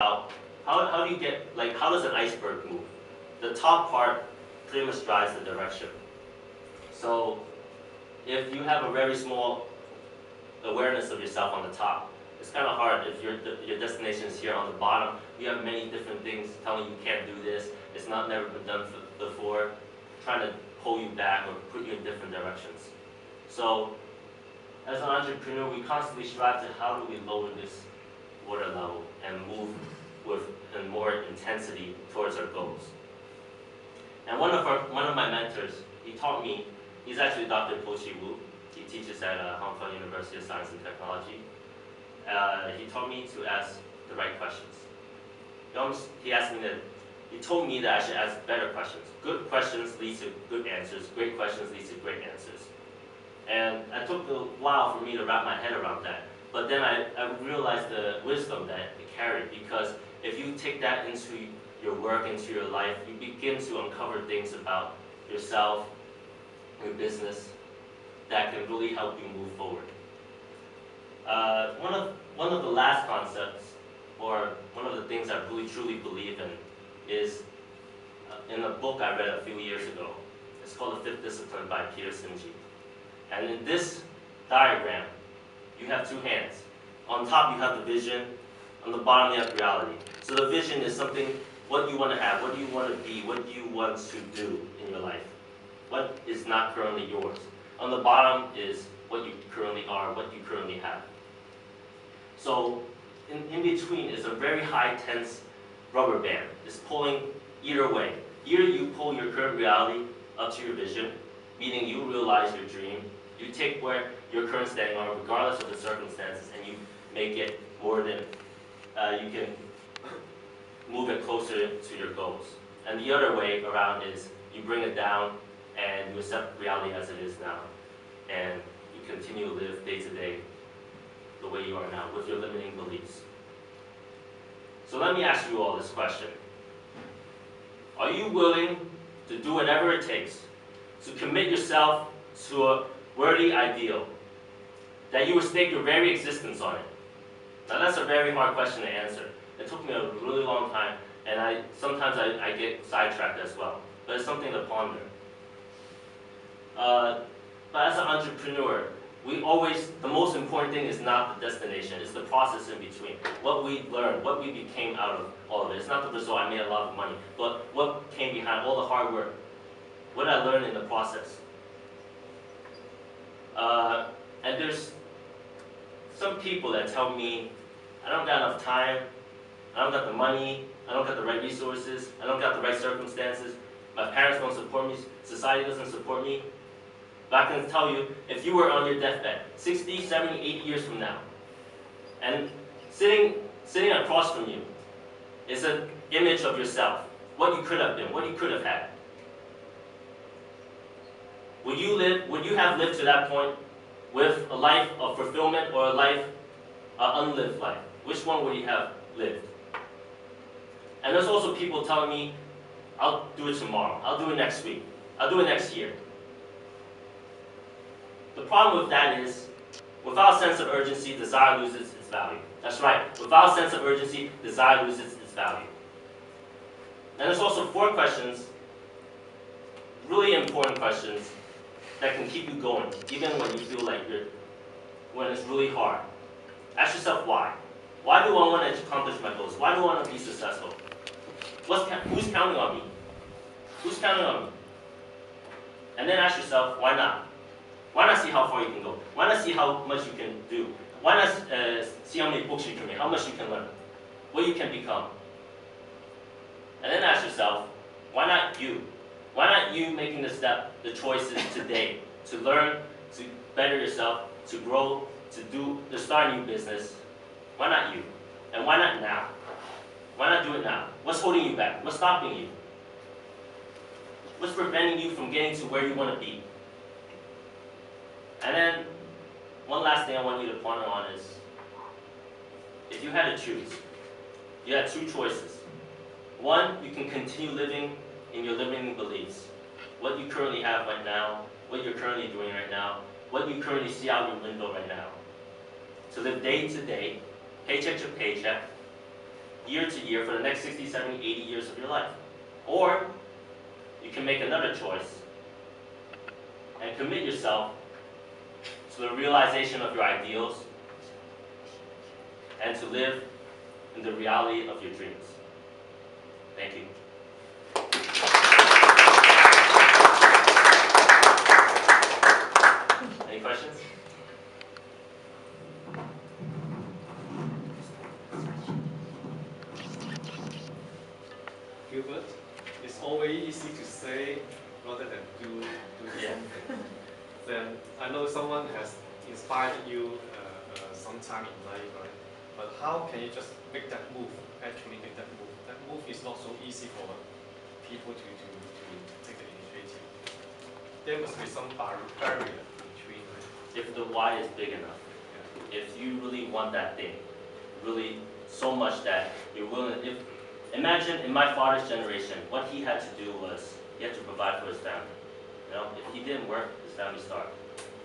how do you get, like, how does an iceberg move? The top part pretty much drives the direction. So if you have a very small awareness of yourself on the top, it's kind of hard if your destination is here on the bottom. You have many different things telling you can't do this. It's never been done before, trying to pull you back or put you in different directions. So as an entrepreneur, we constantly strive to how do we lower this water level and move with more intensity towards our goals. And one of my mentors, he taught me. He's actually Dr. Po-Chi Wu. He teaches at Hong Kong University of Science and Technology. He taught me to ask the right questions. He told me that I should ask better questions. Good questions lead to good answers. Great questions lead to great answers. And it took a while for me to wrap my head around that. But then I realized the wisdom that it carried, because if you take that into your work, into your life, you begin to uncover things about yourself, your business, that can really help you move forward. One of the last concepts, or one of the things I really truly believe in, is in a book I read a few years ago. It's called The Fifth Discipline by Peter Sinji. And in this diagram, you have two hands. On top you have the vision, on the bottom you have reality. So the vision is something, what you want to have, what do you want to be, what do you want to do in your life. What is not currently yours. On the bottom is what you currently are, what you currently have. So in between is a very high tense rubber band. It's pulling either way. Either you pull your current reality up to your vision, meaning you realize your dream, you take where your current standing are regardless of the circumstances, and you make it more than, you can move it closer to your goals. And the other way around is you bring it down and you accept reality as it is now, and you continue to live day to day the way you are now with your limiting beliefs. So let me ask you all this question. Are you willing to do whatever it takes to commit yourself to a worthy ideal, that you would stake your very existence on it? Now that's a very hard question to answer. It took me a really long time, and sometimes I get sidetracked as well, but it's something to ponder. But as an entrepreneur, the most important thing is not the destination, it's the process in between. What we learned, what we became out of all of it. It's not the result, I made a lot of money, but what came behind all the hard work, what I learned in the process. And there's some people that tell me, I don't got enough time, I don't got the money, I don't got the right resources, I don't got the right circumstances, my parents don't support me, society doesn't support me. But I can tell you, if you were on your deathbed, 60, 70, 80 years from now, and sitting across from you is an image of yourself, what you could have been, what you could have had. Would you have lived to that point with a life of fulfillment or a life, unlived life? Which one would you have lived? And there's also people telling me, I'll do it tomorrow, I'll do it next week, I'll do it next year. The problem with that is, without a sense of urgency, desire loses its value. That's right, without a sense of urgency, desire loses its value. And there's also 4 questions, really important questions, that can keep you going, even when you feel like when it's really hard. Ask yourself why. Why do I want to accomplish my goals? Why do I want to be successful? Who's counting on me? Who's counting on me? And then ask yourself, why not? Why not see how far you can go? Why not see how much you can do? Why not see how many books you can read, how much you can learn, what you can become? And then ask yourself, why not you? Why not you making the step, the choices today to learn, to better yourself, to grow, to start a new business? Why not you? And why not now? Why not do it now? What's holding you back? What's stopping you? What's preventing you from getting to where you want to be? And then, one last thing I want you to ponder on is, if you had to choose, you had 2 choices. One, you can continue living in your limiting beliefs. What you currently have right now, what you're currently doing right now, what you currently see out your window right now. To live day to day, paycheck to paycheck, year to year for the next 60, 70, 80 years of your life. Or you can make another choice and commit yourself to the realization of your ideals and to live in the reality of your dreams. Thank you. Any questions? Gilbert, it's always easy to say rather than do something. Then I know someone has inspired you sometime in life, right? But how can you just make that move, actually make that move? That move is not so easy for people to take the initiative. There must be some barrier between, right? If the why is big enough, if you really want that thing, really so much that you're willing, imagine in my father's generation, what he had to do was, he had to provide for his family. You know, if he didn't work, his family starved.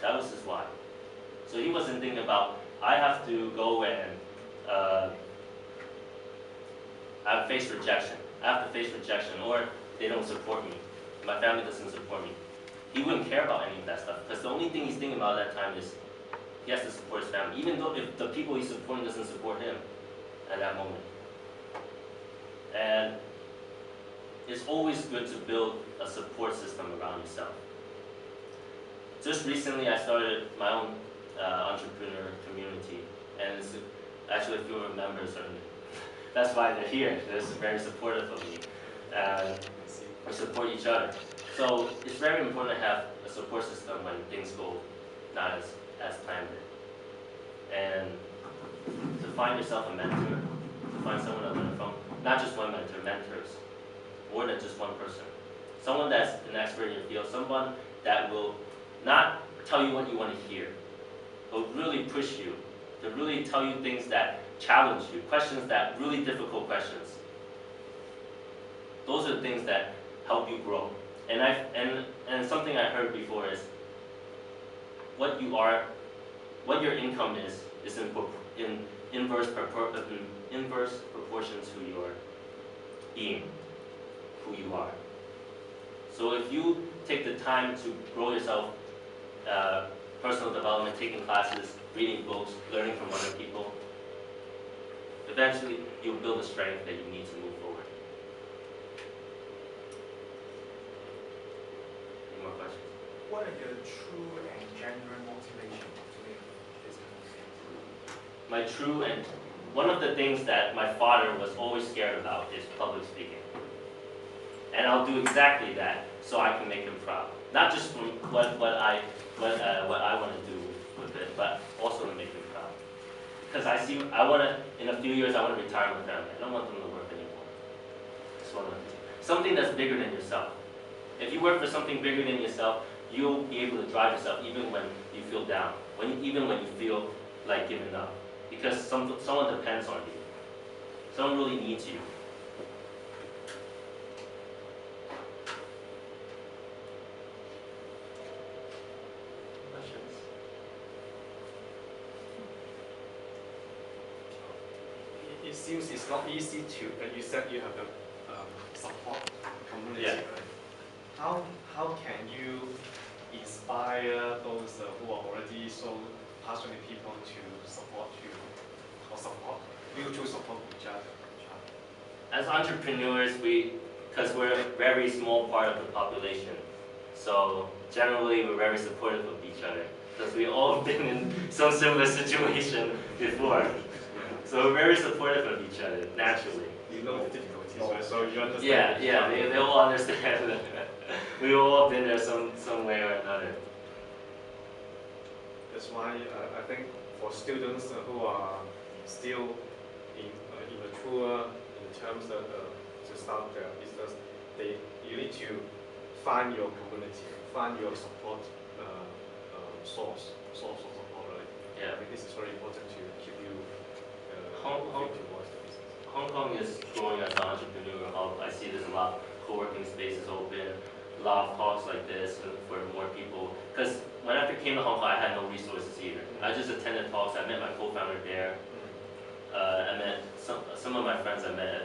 That was his why. So he wasn't thinking about, I have to go and I face rejection. I have to face rejection, or they don't support me. My family doesn't support me. He wouldn't care about any of that stuff, because the only thing he's thinking about at that time is he has to support his family, even though if the people he's supporting doesn't support him at that moment. And it's always good to build a support system around yourself. Just recently, I started my own entrepreneur community, and it's actually a few of our members are. That's why they're here. They're very supportive of me, and we support each other. So it's very important to have a support system when things go not as planned. And to find yourself a mentor, to find someone to learn from, not just one mentor, mentors, more than just one person. Someone that's an expert in your field, someone that will not tell you what you want to hear, but really push you, to really tell you things that challenge you, questions that really difficult questions. Those are the things that help you grow. And something I heard before is what your income is in inverse proportion to your being, who you are. So if you take the time to grow yourself, personal development, taking classes, reading books, learning from other people, eventually you'll build the strength that you need to move forward. Any more questions? What are your true and genuine motivation of doing this kind of thing? My true and one of the things that my father was always scared about is public speaking. And I'll do exactly that so I can make him proud. Not just from what I want to do with it, but also to make him proud. Because in a few years, I want to retire my family. I don't want them to work anymore. Just want something that's bigger than yourself. If you work for something bigger than yourself, you'll be able to drive yourself even when you feel down, even when you feel like giving up. Because someone depends on you. Someone really needs you. It seems it's not easy to, you said you have a support community, Yeah. right? How can you inspire those who are already so passionate people to support you, or mutual support each other? As entrepreneurs, because we're a very small part of the population, so generally we're very supportive of each other, because we've all been in some similar situation before. So we're very supportive of each other, naturally. You know the difficulties, right? So you understand. Yeah, they all understand that. We've all been there some way or another. That's why I think for students who are still immature in terms of to start their business, you need to find your community, find your support source of support, right? Yeah. I think this is very important to keep you Hong towards the business. Hong Kong is growing as an entrepreneur hub. I see there's a lot of co-working spaces open, a lot of talks like this for more people. Because when I came to Hong Kong, I had no resources either. I just attended talks. I met my co-founder there. I met some of my friends I met at